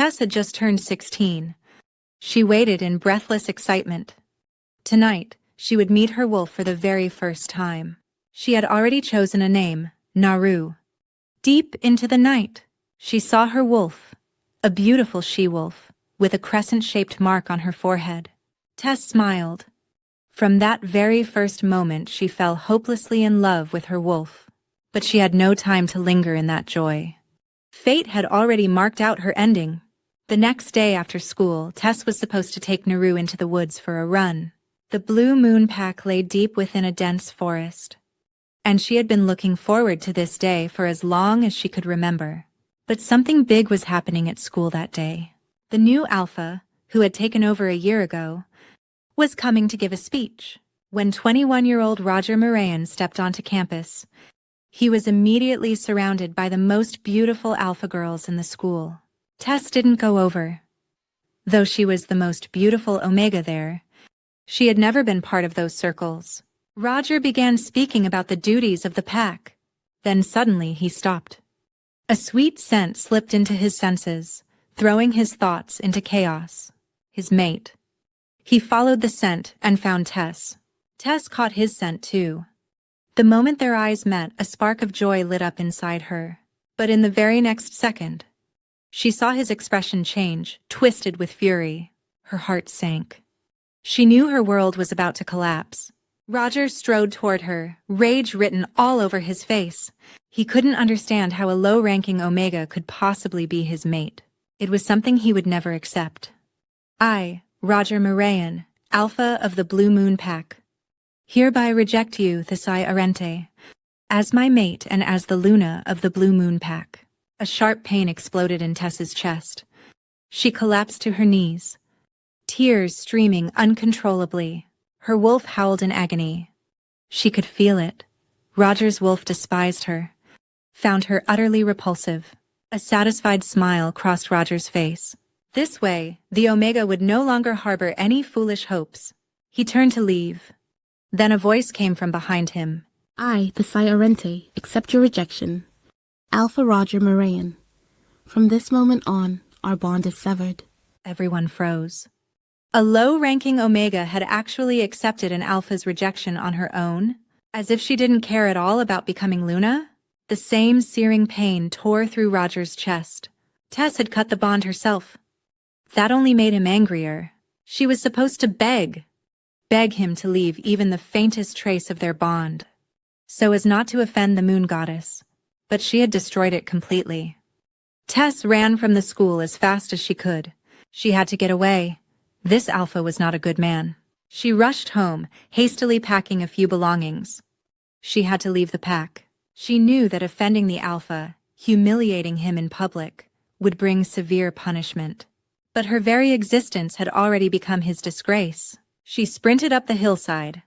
Tess had just turned 16. She waited in breathless excitement. Tonight, she would meet her wolf for the very first time. She had already chosen a name, Naru. Deep into the night, she saw her wolf, a beautiful she-wolf, with a crescent-shaped mark on her forehead. Tess smiled. From that very first moment, she fell hopelessly in love with her wolf. But she had no time to linger in that joy. Fate had already marked out her ending. The next day after school, Tess was supposed to take Naru into the woods for a run. The Blue Moon Pack lay deep within a dense forest, and she had been looking forward to this day for as long as she could remember. But something big was happening at school that day. The new Alpha, who had taken over a year ago, was coming to give a speech. When 21-year-old Roger Moran stepped onto campus, he was immediately surrounded by the most beautiful Alpha girls in the school. Tess didn't go over. Though she was the most beautiful Omega there, she had never been part of those circles. Roger began speaking about the duties of the pack. Then suddenly he stopped. A sweet scent slipped into his senses, throwing his thoughts into chaos. His mate. He followed the scent and found Tess. Tess caught his scent too. The moment their eyes met, a spark of joy lit up inside her. But in the very next second, she saw his expression change, twisted with fury. Her heart sank. She knew her world was about to collapse. Roger strode toward her, rage written all over his face. He couldn't understand how a low-ranking Omega could possibly be his mate. It was something he would never accept. I, Roger Moran, Alpha of the Blue Moon Pack, hereby reject you, the Psi Arente, as my mate and as the Luna of the Blue Moon Pack. A sharp pain exploded in Tess's chest. She collapsed to her knees, tears streaming uncontrollably. Her wolf howled in agony. She could feel it. Roger's wolf despised her, found her utterly repulsive. A satisfied smile crossed Roger's face. This way, the Omega would no longer harbor any foolish hopes. He turned to leave. Then a voice came from behind him. I, the Psi Arente, accept your rejection. Alpha Roger Moran. From this moment on, our bond is severed. Everyone froze. A low-ranking Omega had actually accepted an Alpha's rejection on her own, as if she didn't care at all about becoming Luna. The same searing pain tore through Roger's chest. Tess had cut the bond herself. That only made him angrier. She was supposed to beg him to leave even the faintest trace of their bond, so as not to offend the moon goddess. But she had destroyed it completely. Tess ran from the school as fast as she could. She had to get away. This Alpha was not a good man. She rushed home, hastily packing a few belongings. She had to leave the pack. She knew that offending the Alpha, humiliating him in public, would bring severe punishment. But her very existence had already become his disgrace. She sprinted up the hillside,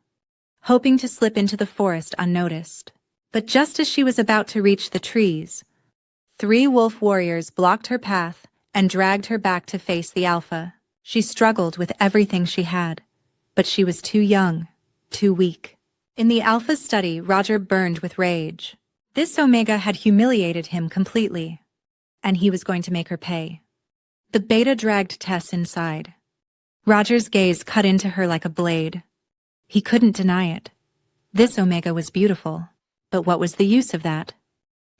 hoping to slip into the forest unnoticed. But just as she was about to reach the trees, 3 wolf warriors blocked her path and dragged her back to face the Alpha. She struggled with everything she had, but she was too young, too weak. In the Alpha's study, Roger burned with rage. This Omega had humiliated him completely, and he was going to make her pay. The Beta dragged Tess inside. Roger's gaze cut into her like a blade. He couldn't deny it. This Omega was beautiful, but what was the use of that?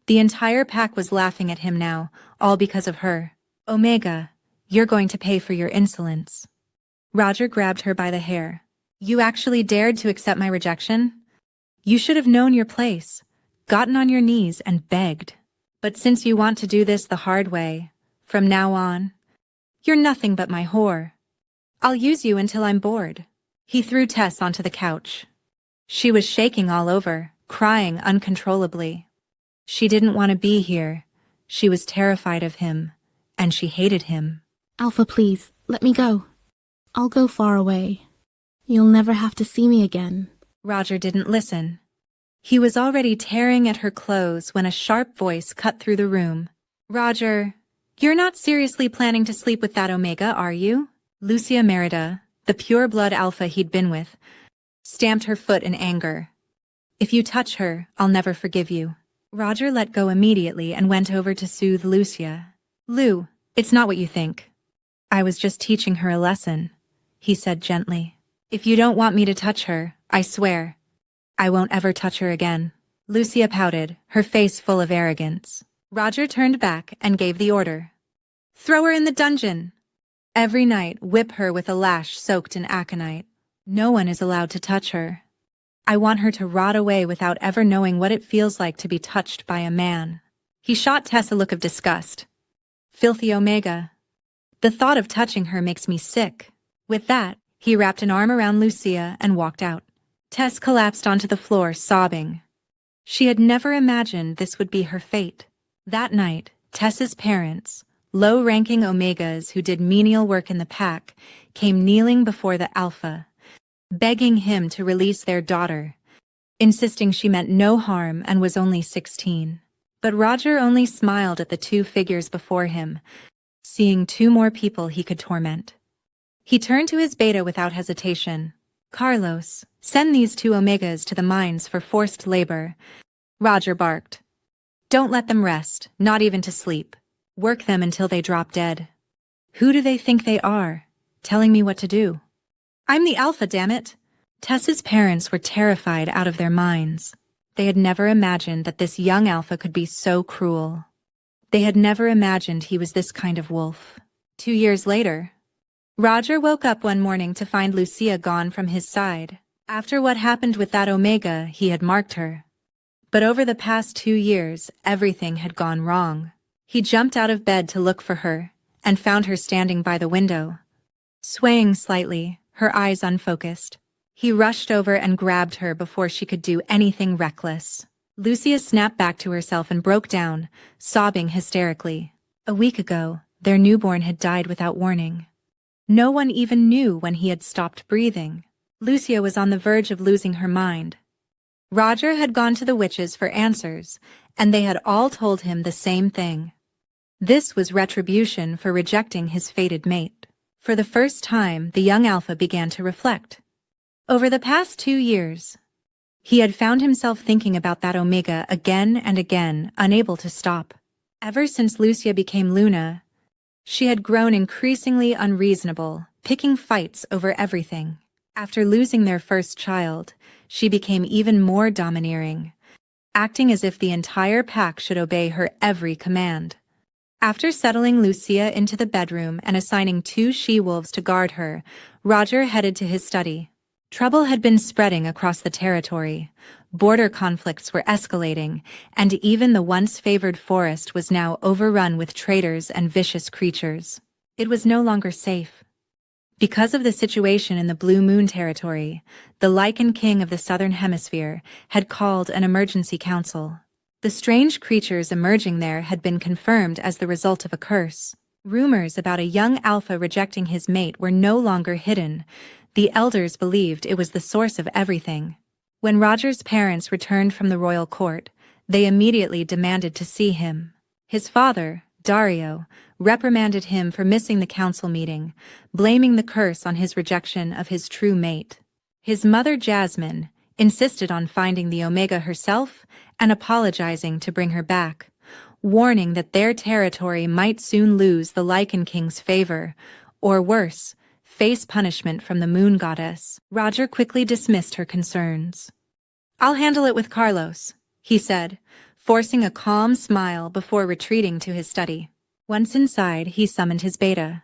The entire pack was laughing at him now, all because of her. Omega, you're going to pay for your insolence. Roger grabbed her by the hair. You actually dared to accept my rejection? You should have known your place, gotten on your knees and begged. But since you want to do this the hard way, from now on, you're nothing but my whore. I'll use you until I'm bored. He threw Tess onto the couch. She was shaking all over, crying uncontrollably. She didn't want to be here. She was terrified of him, and she hated him. Alpha, please, let me go. I'll go far away. You'll never have to see me again. Roger didn't listen. He was already tearing at her clothes when a sharp voice cut through the room. Roger, you're not seriously planning to sleep with that Omega, are you? Lucia Merida, the pure-blood Alpha he'd been with, stamped her foot in anger. If you touch her, I'll never forgive you. Roger let go immediately and went over to soothe Lucia. Lou, It's not what you think. I was just teaching her a lesson, he said gently. If you don't want me to touch her, I swear, I won't ever touch her again. Lucia pouted, her face full of arrogance. Roger turned back and gave the order. Throw her in the dungeon. Every night, whip her with a lash soaked in aconite. No one is allowed to touch her. I want her to rot away without ever knowing what it feels like to be touched by a man. He shot Tess a look of disgust. Filthy Omega. The thought of touching her makes me sick. With that, he wrapped an arm around Lucia and walked out. Tess collapsed onto the floor, sobbing. She had never imagined this would be her fate. That night, Tess's parents, low-ranking Omegas who did menial work in the pack, came kneeling before the Alpha, begging him to release their daughter, insisting she meant no harm and was only 16. But Roger only smiled at the two figures before him, seeing two more people he could torment. He turned to his beta without hesitation. Carlos, send these two Omegas to the mines for forced labor. Roger barked. Don't let them rest, not even to sleep. Work them until they drop dead. Who do they think they are, telling me what to do? I'm the Alpha, damn it. Tess's parents were terrified out of their minds. They had never imagined that this young Alpha could be so cruel. They had never imagined he was this kind of wolf. 2 years later, Roger woke up one morning to find Lucia gone from his side. After what happened with that Omega, he had marked her. But over the past 2 years, everything had gone wrong. He jumped out of bed to look for her, and found her standing by the window, swaying slightly, her eyes unfocused. He rushed over and grabbed her before she could do anything reckless. Lucia snapped back to herself and broke down, sobbing hysterically. A week ago, their newborn had died without warning. No one even knew when he had stopped breathing. Lucia was on the verge of losing her mind. Roger had gone to the witches for answers, and they had all told him the same thing. This was retribution for rejecting his fated mate. For the first time, the young Alpha began to reflect. Over the past 2 years, he had found himself thinking about that Omega again and again, unable to stop. Ever since Lucia became Luna, she had grown increasingly unreasonable, picking fights over everything. After losing their first child, she became even more domineering, acting as if the entire pack should obey her every command. After settling Lucia into the bedroom and assigning 2 she-wolves to guard her, Roger headed to his study. Trouble had been spreading across the territory. Border conflicts were escalating, and even the once favored forest was now overrun with traitors and vicious creatures. It was no longer safe. Because of the situation in the Blue Moon territory, the Lycan king of the southern hemisphere had called an emergency council. The strange creatures emerging there had been confirmed as the result of a curse. Rumors about a young Alpha rejecting his mate were no longer hidden. The elders believed it was the source of everything. When Roger's parents returned from the royal court, they immediately demanded to see him. His father, Dario, reprimanded him for missing the council meeting, blaming the curse on his rejection of his true mate. His mother, Jasmine, insisted on finding the Omega herself and apologizing to bring her back, warning that their territory might soon lose the Lycan King's favor, or worse, face punishment from the moon goddess. Roger quickly dismissed her concerns. I'll handle it with Carlos, he said, forcing a calm smile before retreating to his study. Once inside, he summoned his beta.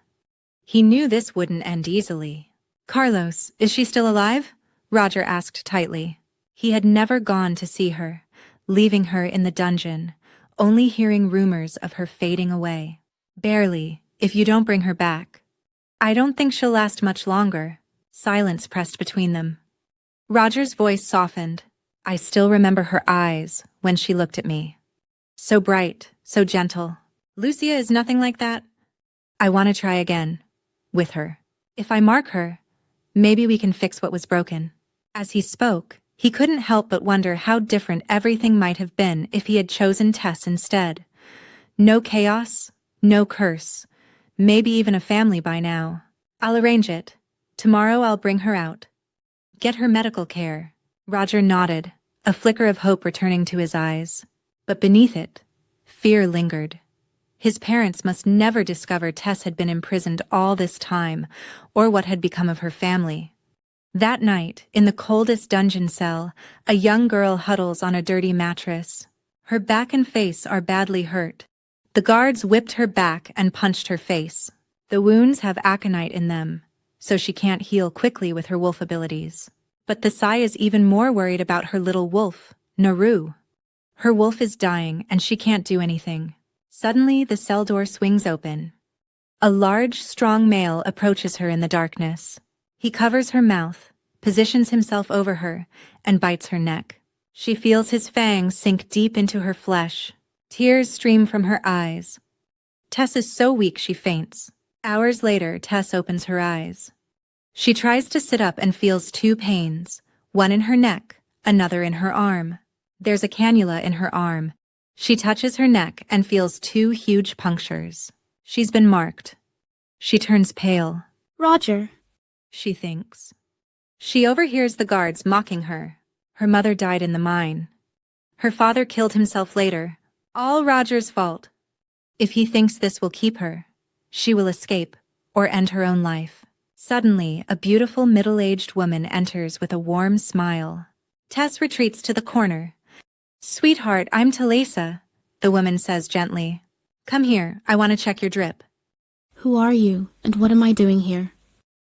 He knew this wouldn't end easily. Carlos, is she still alive? Roger asked tightly. He had never gone to see her, leaving her in the dungeon, only hearing rumors of her fading away. Barely, if you don't bring her back. I don't think she'll last much longer. Silence pressed between them. Roger's voice softened. I still remember her eyes when she looked at me. So bright, so gentle. Lucia is nothing like that. I want to try again. With her. If I mark her, maybe we can fix what was broken. As he spoke, he couldn't help but wonder how different everything might have been if he had chosen Tess instead. No chaos, no curse. Maybe even a family by now. I'll arrange it. Tomorrow I'll bring her out. Get her medical care. Roger nodded, a flicker of hope returning to his eyes. But beneath it, fear lingered. His parents must never discover Tess had been imprisoned all this time, or what had become of her family. That night, in the coldest dungeon cell, a young girl huddles on a dirty mattress. Her back and face are badly hurt. The guards whipped her back and punched her face. The wounds have aconite in them, so she can't heal quickly with her wolf abilities. But the Sai is even more worried about her little wolf, Naru. Her wolf is dying and she can't do anything. Suddenly, the cell door swings open. A large, strong male approaches her in the darkness. He covers her mouth, positions himself over her, and bites her neck. She feels his fangs sink deep into her flesh. Tears stream from her eyes. Tess is so weak she faints. Hours later, Tess opens her eyes. She tries to sit up and feels two pains, one in her neck, another in her arm. There's a cannula in her arm. She touches her neck and feels two huge punctures. She's been marked. She turns pale. Roger, She thinks. She overhears the guards mocking her. Her mother died in the mine. Her father killed himself later. All Roger's fault. If he thinks this will keep her, she will escape or end her own life. Suddenly, a beautiful middle-aged woman enters with a warm smile. Tess retreats to the corner. "Sweetheart, I'm Talesa," the woman says gently. "Come here, I want to check your drip." who are you and what am I doing here?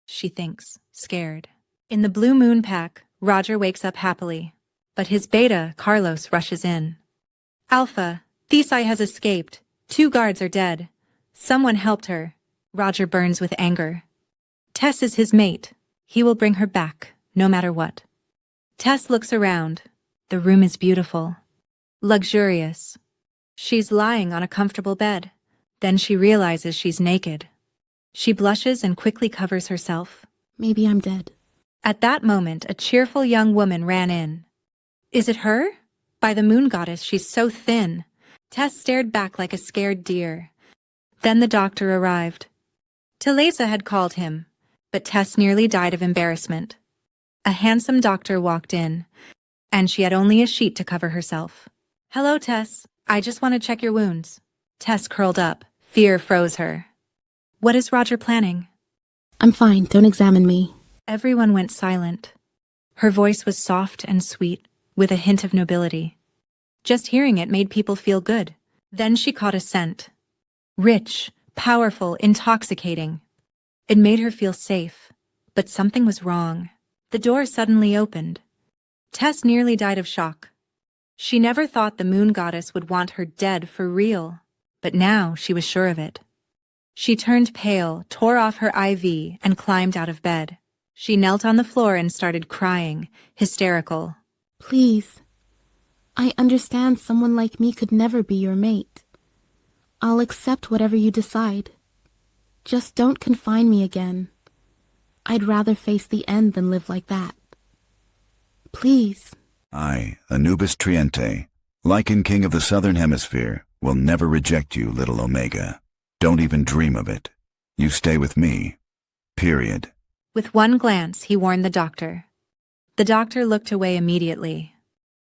She thinks, scared. In the Blue Moon Pack, Roger wakes up happily. But his beta, Carlos, rushes in. "Alpha, Thesai has escaped. 2 guards are dead. Someone helped her." Roger burns with anger. Tess is his mate. He will bring her back, no matter what. Tess looks around. The room is beautiful. Luxurious. She's lying on a comfortable bed. Then she realizes she's naked. She blushes and quickly covers herself. Maybe I'm dead. At that moment, a cheerful young woman ran in. "Is it her? By the moon goddess, she's so thin." Tess stared back like a scared deer. Then the doctor arrived. Talesa had called him, but Tess nearly died of embarrassment. A handsome doctor walked in, and she had only a sheet to cover herself. "Hello, Tess. I just want to check your wounds." Tess curled up. Fear froze her. "What is Roger planning?" I'm fine, don't examine me. Everyone went silent. Her voice was soft and sweet, with a hint of nobility. Just hearing it made people feel good. Then she caught a scent. Rich, powerful, intoxicating. It made her feel safe, but something was wrong. The door suddenly opened. Tess nearly died of shock. She never thought the moon goddess would want her dead for real, but now she was sure of it. She turned pale, tore off her IV, and climbed out of bed. She knelt on the floor and started crying, hysterical. Please. I understand someone like me could never be your mate. I'll accept whatever you decide. Just don't confine me again. I'd rather face the end than live like that. Please. I, Anubis Triente, Lycan King of the Southern Hemisphere, will never reject you, little Omega. Don't even dream of it. You stay with me. Period. With one glance, he warned the doctor. The doctor looked away immediately.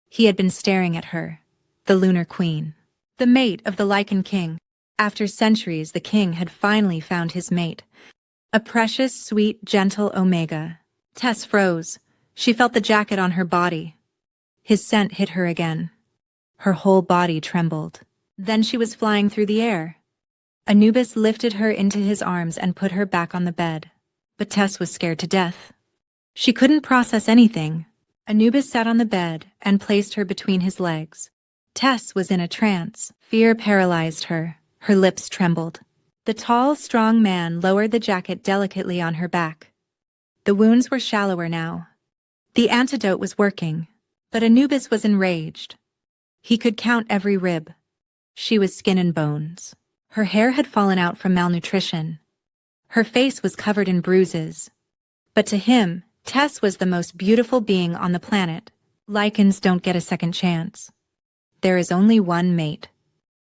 He had been staring at her, the Lunar Queen, the mate of the Lycan King. After centuries, the king had finally found his mate. A precious, sweet, gentle Omega. Tess froze. She felt the jacket on her body. His scent hit her again. Her whole body trembled. Then she was flying through the air. Anubis lifted her into his arms and put her back on the bed. But Tess was scared to death. She couldn't process anything. Anubis sat on the bed and placed her between his legs. Tess was in a trance. Fear paralyzed her. Her lips trembled. The tall, strong man lowered the jacket delicately on her back. The wounds were shallower now. The antidote was working, but Anubis was enraged. He could count every rib. She was skin and bones. Her hair had fallen out from malnutrition. Her face was covered in bruises. But to him, Tess was the most beautiful being on the planet. Lycans don't get a second chance. There is only one mate.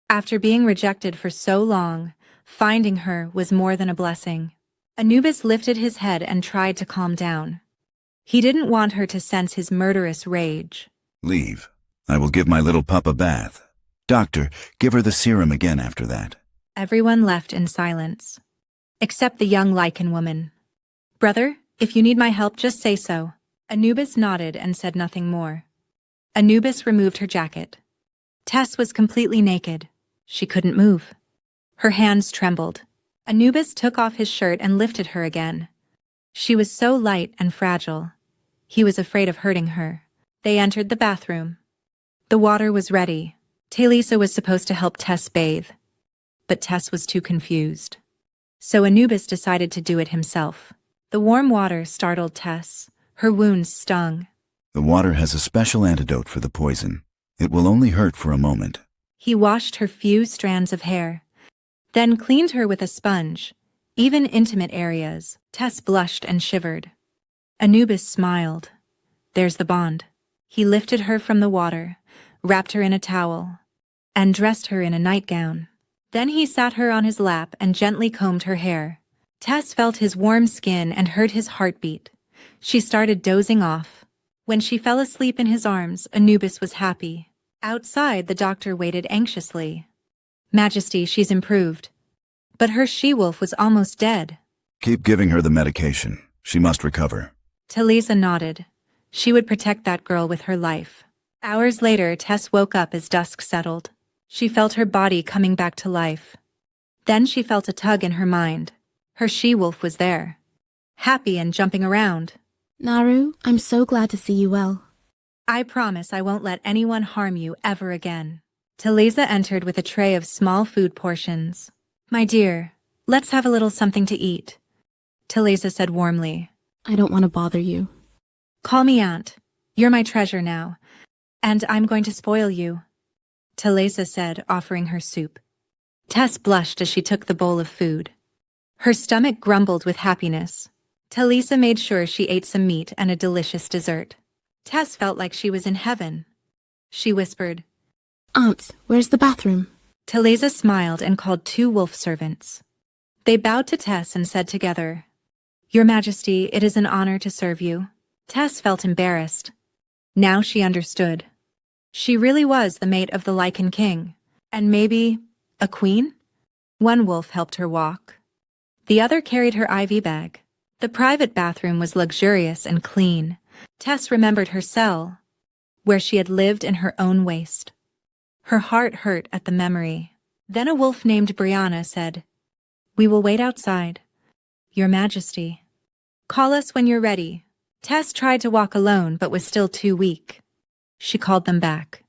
After being rejected for so long, finding her was more than a blessing. Anubis lifted his head and tried to calm down. He didn't want her to sense his murderous rage. Leave. I will give my little pup a bath. Doctor, give her the serum again after that. Everyone left in silence, except the young Lycan woman. "Brother, if you need my help, just say so." Anubis nodded and said nothing more. Anubis removed her jacket. Tess was completely naked. She couldn't move. Her hands trembled. Anubis took off his shirt and lifted her again. She was so light and fragile. He was afraid of hurting her. They entered the bathroom. The water was ready. Talisa was supposed to help Tess bathe, but Tess was too confused. So Anubis decided to do it himself. The warm water startled Tess. Her wounds stung. The water has a special antidote for the poison. It will only hurt for a moment. He washed her few strands of hair, then cleaned her with a sponge, even intimate areas. Tess blushed and shivered. Anubis smiled. There's the bond. He lifted her from the water, wrapped her in a towel, and dressed her in a nightgown. Then he sat her on his lap and gently combed her hair. Tess felt his warm skin and heard his heartbeat. She started dozing off. When she fell asleep in his arms, Anubis was happy. Outside, the doctor waited anxiously. "Majesty, she's improved. But her she-wolf was almost dead." Keep giving her the medication. She must recover. Talisa nodded. She would protect that girl with her life. Hours later, Tess woke up as dusk settled. She felt her body coming back to life. Then she felt a tug in her mind. Her she-wolf was there, happy and jumping around. Naru, I'm so glad to see you well. "I promise I won't let anyone harm you ever again." Talisa entered with a tray of small food portions. "My dear, let's have a little something to eat," Talisa said warmly. I don't want to bother you. "Call me Aunt. You're my treasure now, and I'm going to spoil you," Talisa said, offering her soup. Tess blushed as she took the bowl of food. Her stomach grumbled with happiness. Talisa made sure she ate some meat and a delicious dessert. Tess felt like she was in heaven. She whispered, Aunt, where's the bathroom? Talisa smiled and called 2 wolf servants. They bowed to Tess and said together, "Your Majesty, it is an honor to serve you." Tess felt embarrassed. Now she understood. She really was the mate of the Lycan king, and maybe a queen? One wolf helped her walk. The other carried her IV bag. The private bathroom was luxurious and clean. Tess remembered her cell, where she had lived in her own waste. Her heart hurt at the memory. Then a wolf named Brianna said, "We will wait outside. Your Majesty. Call us when you're ready." Tess tried to walk alone but was still too weak. She called them back.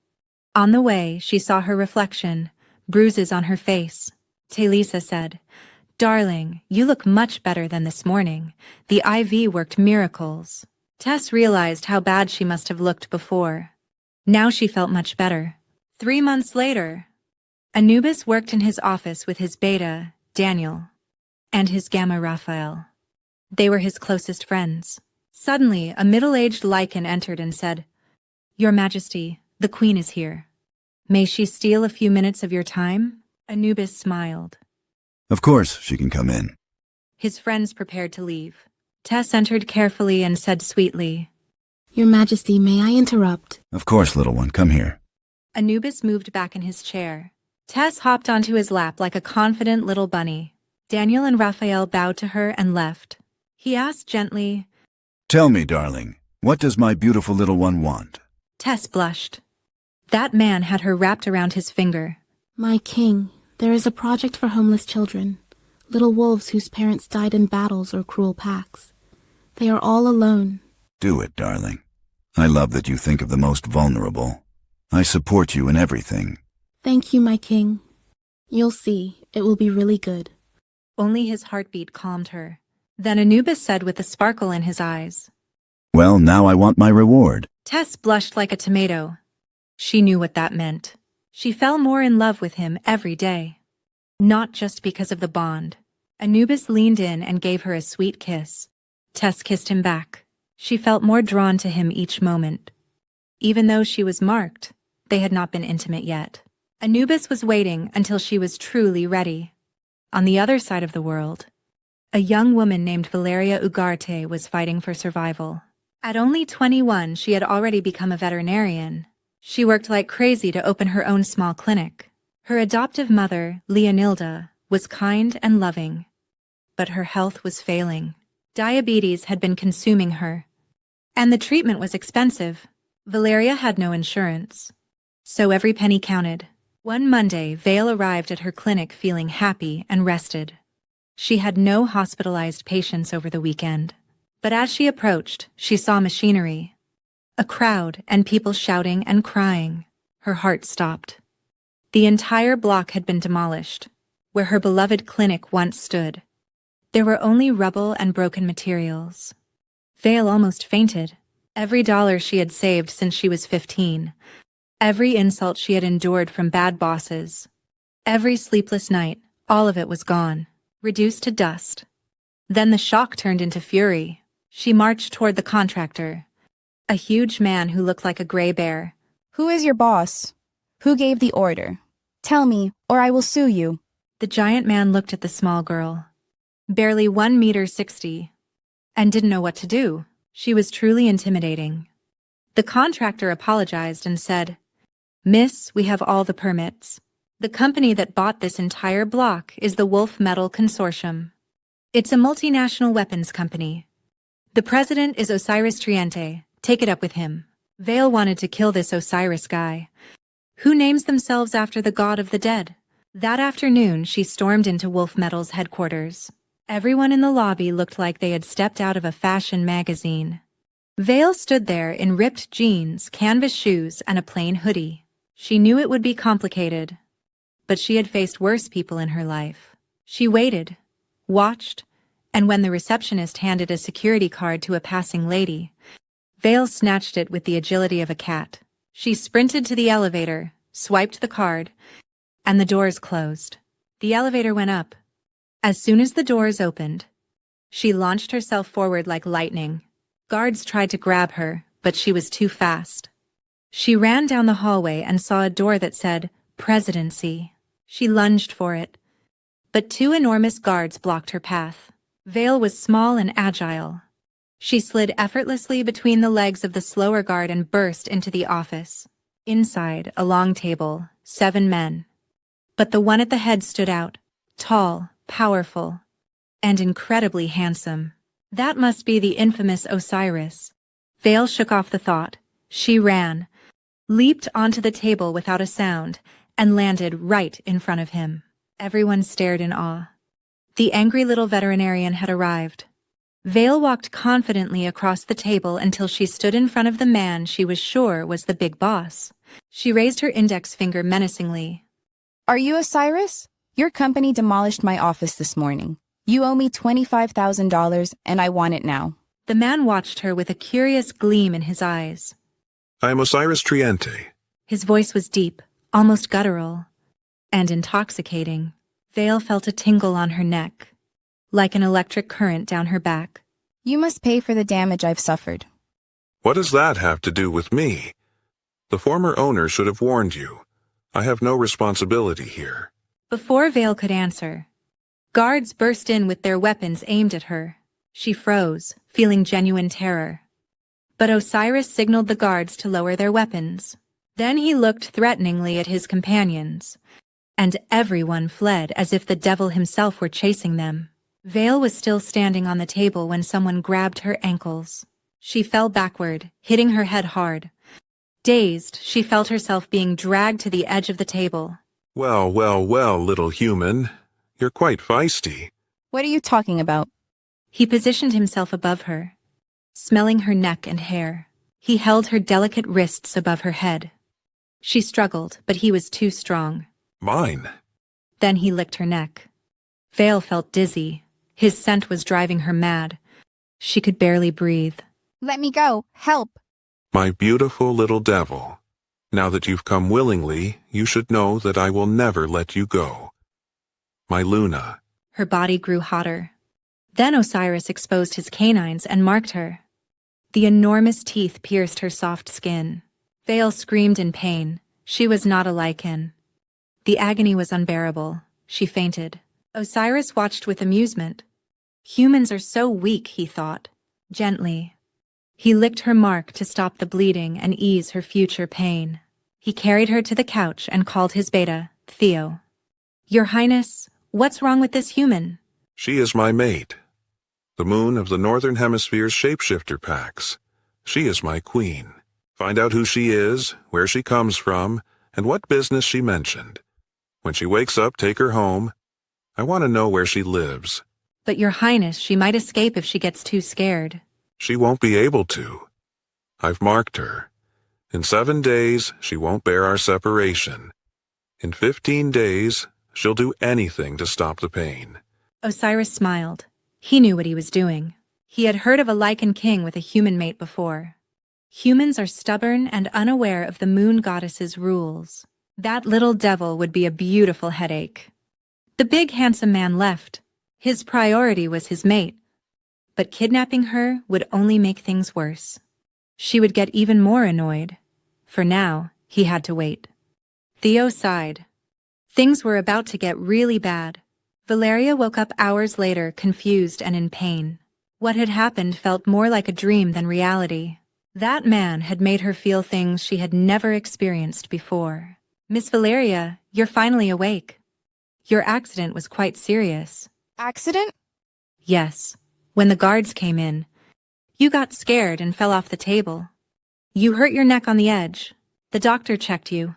On the way, she saw her reflection, bruises on her face. Talisa said, "Darling, you look much better than this morning. The IV worked miracles." Tess realized how bad she must have looked before. Now she felt much better. 3 months later, Anubis worked in his office with his beta, Daniel, and his gamma, Raphael. They were his closest friends. Suddenly, a middle-aged Lycan entered and said, "Your Majesty, the Queen is here. May she steal a few minutes of your time?" Anubis smiled. Of course, she can come in. His friends prepared to leave. Tess entered carefully and said sweetly, Your Majesty, may I interrupt? Of course, little one, come here. Anubis moved back in his chair. Tess hopped onto his lap like a confident little bunny. Daniel and Raphael bowed to her and left. He asked gently, Tell me, darling, what does my beautiful little one want? Tess blushed. That man had her wrapped around his finger. My king, there is a project for homeless children, little wolves whose parents died in battles or cruel packs. They are all alone. Do it, darling. I love that you think of the most vulnerable. I support you in everything. Thank you, my king. You'll see, it will be really good. Only his heartbeat calmed her. Then Anubis said with a sparkle in his eyes, Well, now I want my reward. Tess blushed like a tomato. She knew what that meant. She fell more in love with him every day. Not just because of the bond. Anubis leaned in and gave her a sweet kiss. Tess kissed him back. She felt more drawn to him each moment. Even though she was marked, they had not been intimate yet. Anubis was waiting until she was truly ready. On the other side of the world, a young woman named Valeria Ugarte was fighting for survival. At only 21, she had already become a veterinarian. She worked like crazy to open her own small clinic. Her adoptive mother, Leonilda, was kind and loving, but her health was failing. Diabetes had been consuming her, and the treatment was expensive. Valeria had no insurance, so every penny counted. One Monday, Vale arrived at her clinic feeling happy and rested. She had no hospitalized patients over the weekend, but as she approached, she saw machinery, a crowd, and people shouting and crying. Her heart stopped. The entire block had been demolished, where her beloved clinic once stood. There were only rubble and broken materials. Vale almost fainted. Every dollar she had saved since she was 15, every insult she had endured from bad bosses, every sleepless night, all of it was gone, reduced to dust. Then the shock turned into fury. She marched toward the contractor, a huge man who looked like a gray bear. Who is your boss? Who gave the order? Tell me, or I will sue you. The giant man looked at the small girl, barely 1.60 meters, and didn't know what to do. She was truly intimidating. The contractor apologized and said, "Miss, we have all the permits. The company that bought this entire block is the Wolf Metal Consortium. It's a multinational weapons company. The president is Osiris Triente. Take it up with him." Vale wanted to kill this Osiris guy, who names themselves after the god of the dead. That afternoon, she stormed into Wolf Metal's headquarters. Everyone in the lobby looked like they had stepped out of a fashion magazine. Vale stood there in ripped jeans, canvas shoes, and a plain hoodie. She knew it would be complicated, but she had faced worse people in her life. She waited, watched, and when the receptionist handed a security card to a passing lady, Vale snatched it with the agility of a cat. She sprinted to the elevator, swiped the card, and the doors closed. The elevator went up. As soon as the doors opened, she launched herself forward like lightning. Guards tried to grab her, but she was too fast. She ran down the hallway and saw a door that said, "Presidency." She lunged for it, but two enormous guards blocked her path. Vale was small and agile. She slid effortlessly between the legs of the slower guard and burst into the office. Inside, a long table, 7 men. But the one at the head stood out, tall, powerful, and incredibly handsome. That must be the infamous Osiris. Vale shook off the thought. She ran, leaped onto the table without a sound, and landed right in front of him. Everyone stared in awe. The angry little veterinarian had arrived. Vale walked confidently across the table until she stood in front of the man she was sure was the big boss. She raised her index finger menacingly. Are you Osiris? Your company demolished my office this morning. You owe me $25,000 and I want it now. The man watched her with a curious gleam in his eyes. I am Osiris Triente. His voice was deep, almost guttural, and intoxicating. Vale felt a tingle on her neck, like an electric current down her back. You must pay for the damage I've suffered. What does that have to do with me? The former owner should have warned you. I have no responsibility here. Before Vale could answer, guards burst in with their weapons aimed at her. She froze, feeling genuine terror. But Osiris signaled the guards to lower their weapons. Then he looked threateningly at his companions, and everyone fled as if the devil himself were chasing them. Vale was still standing on the table when someone grabbed her ankles. She fell backward, hitting her head hard. Dazed, she felt herself being dragged to the edge of the table. Well, little human. You're quite feisty. What are you talking about? He positioned himself above her, smelling her neck and hair. He held her delicate wrists above her head. She struggled, but he was too strong. Mine. Then he licked her neck. Vale felt dizzy. His scent was driving her mad. She could barely breathe. Let me go. Help. My beautiful little devil. Now that you've come willingly, you should know that I will never let you go. My Luna. Her body grew hotter. Then Osiris exposed his canines and marked her. The enormous teeth pierced her soft skin. Vale screamed in pain. She was not a Lycan. The agony was unbearable. She fainted. Osiris watched with amusement. Humans are so weak, he thought. Gently. He licked her mark to stop the bleeding and ease her future pain. He carried her to the couch and called his beta, Theo. Your Highness, What's wrong with this human? She is my mate. The moon of the Northern Hemisphere's shapeshifter packs. She is my queen. Find out who she is, where she comes from, and what business she mentioned. When she wakes up, take her home. I want to know where she lives. But Your Highness, she might escape if she gets too scared. She won't be able to. I've marked her. In 7 days, she won't bear our separation. In 15 days, she'll do anything to stop the pain. Osiris smiled. He knew what he was doing. He had heard of a Lycan king with a human mate before. Humans are stubborn and unaware of the moon goddess's rules. That little devil would be a beautiful headache. The big handsome man left. His priority was his mate. But kidnapping her would only make things worse. She would get even more annoyed. For now, he had to wait. Theo sighed. Things were about to get really bad. Valeria woke up hours later, confused and in pain. What had happened felt more like a dream than reality. That man had made her feel things she had never experienced before. Miss Valeria, you're finally awake. Your accident was quite serious. Accident? Yes. When the guards came in, you got scared and fell off the table. You hurt your neck on the edge. The doctor checked you.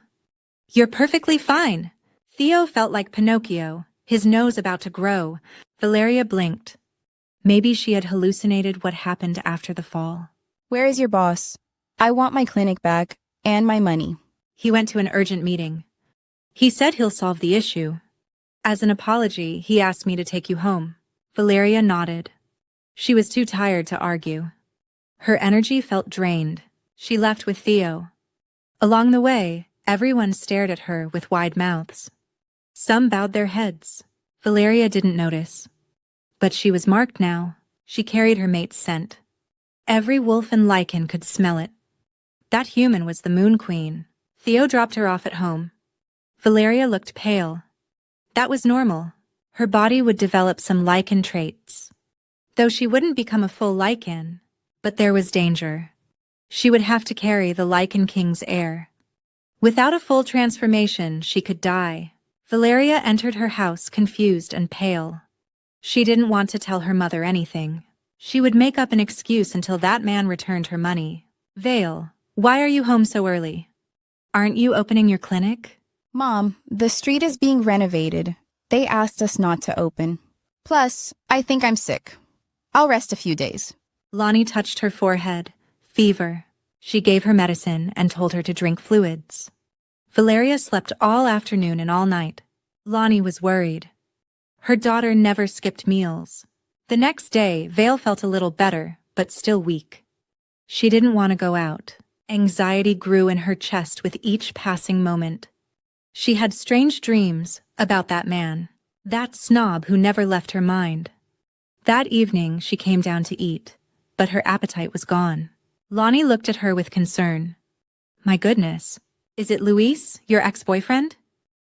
You're perfectly fine. Theo felt like Pinocchio, his nose about to grow. Valeria blinked. Maybe she had hallucinated what happened after the fall. Where is your boss? I want my clinic back and my money. He went to an urgent meeting. He said he'll solve the issue. As an apology, he asked me to take you home. Valeria nodded. She was too tired to argue. Her energy felt drained. She left with Theo. Along the way, everyone stared at her with wide mouths. Some bowed their heads. Valeria didn't notice. But she was marked now. She carried her mate's scent. Every wolf and Lycan could smell it. That human was the Moon Queen. Theo dropped her off at home. Valeria looked pale. That was normal. Her body would develop some Lycan traits. Though she wouldn't become a full Lycan, but there was danger. She would have to carry the Lycan King's heir. Without a full transformation, she could die. Valeria entered her house confused and pale. She didn't want to tell her mother anything. She would make up an excuse until that man returned her money. Vale, why are you home so early? Aren't you opening your clinic? Mom, the street is being renovated. They asked us not to open. Plus, I think I'm sick. I'll rest a few days. Lonnie touched her forehead. Fever. She gave her medicine and told her to drink fluids. Valeria slept all afternoon and all night. Lonnie was worried. Her daughter never skipped meals. The next day, Vale felt a little better, but still weak. She didn't want to go out. Anxiety grew in her chest with each passing moment. She had strange dreams about that man, that snob who never left her mind. That evening, she came down to eat, but her appetite was gone. Lonnie looked at her with concern. My goodness, is it Luis, your ex-boyfriend?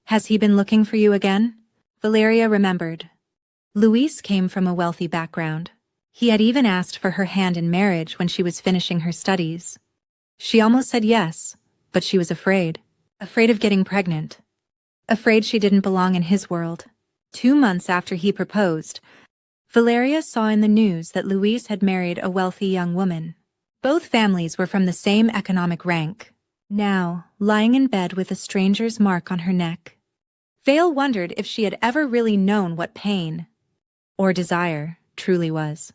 Has he been looking for you again? Valeria remembered. Luis came from a wealthy background. He had even asked for her hand in marriage when she was finishing her studies. She almost said yes, but she was afraid. Afraid of getting pregnant. Afraid she didn't belong in his world. 2 months after he proposed, Valeria saw in the news that Luis had married a wealthy young woman. Both families were from the same economic rank. Now, lying in bed with a stranger's mark on her neck, Vale wondered if she had ever really known what pain, or desire, truly was.